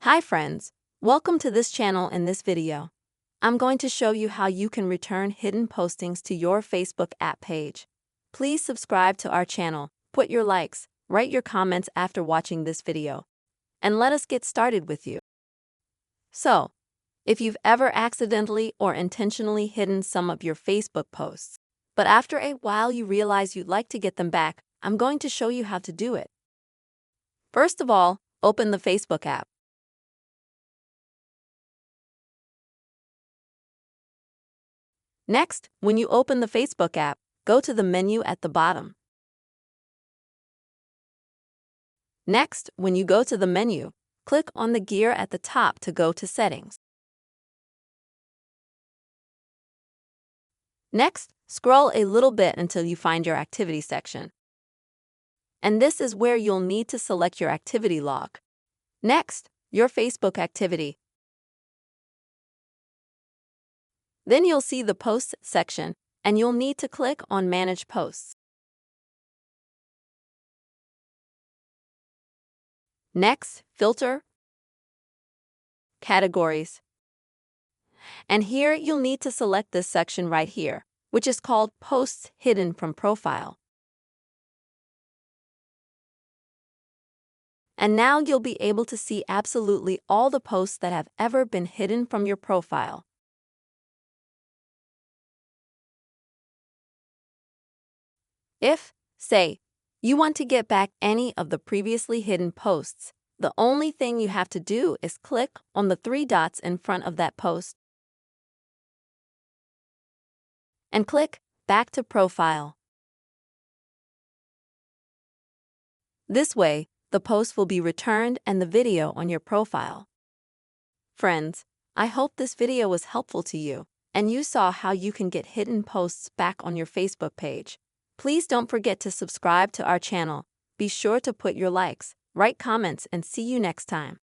Hi friends, welcome to this channel. In this video, I'm going to show you how you can return hidden postings to your Facebook app page. Please subscribe to our channel, put your likes, write your comments after watching this video, and let us get started with you. So, if you've ever accidentally or intentionally hidden some of your Facebook posts, but after a while you realize you'd like to get them back, I'm going to show you how to do it. First of all, open the Facebook app. Next, when you open the Facebook app, go to the menu at the bottom. Next, when you go to the menu, click on the gear at the top to go to Settings. Next, scroll a little bit until you find your Activity section. And this is where you'll need to select your activity log. Next, your Facebook activity. Then you'll see the Posts section, and you'll need to click on Manage Posts. Next, Filter, Categories. And here you'll need to select this section right here, which is called Posts Hidden from Profile. And now you'll be able to see absolutely all the posts that have ever been hidden from your profile. If, say, you want to get back any of the previously hidden posts, the only thing you have to do is click on the three dots in front of that post and click Back to Profile. This way, the post will be returned and the video on your profile. Friends, I hope this video was helpful to you and you saw how you can get hidden posts back on your Facebook page. Please don't forget to subscribe to our channel. Be sure to put your likes, write comments, and see you next time.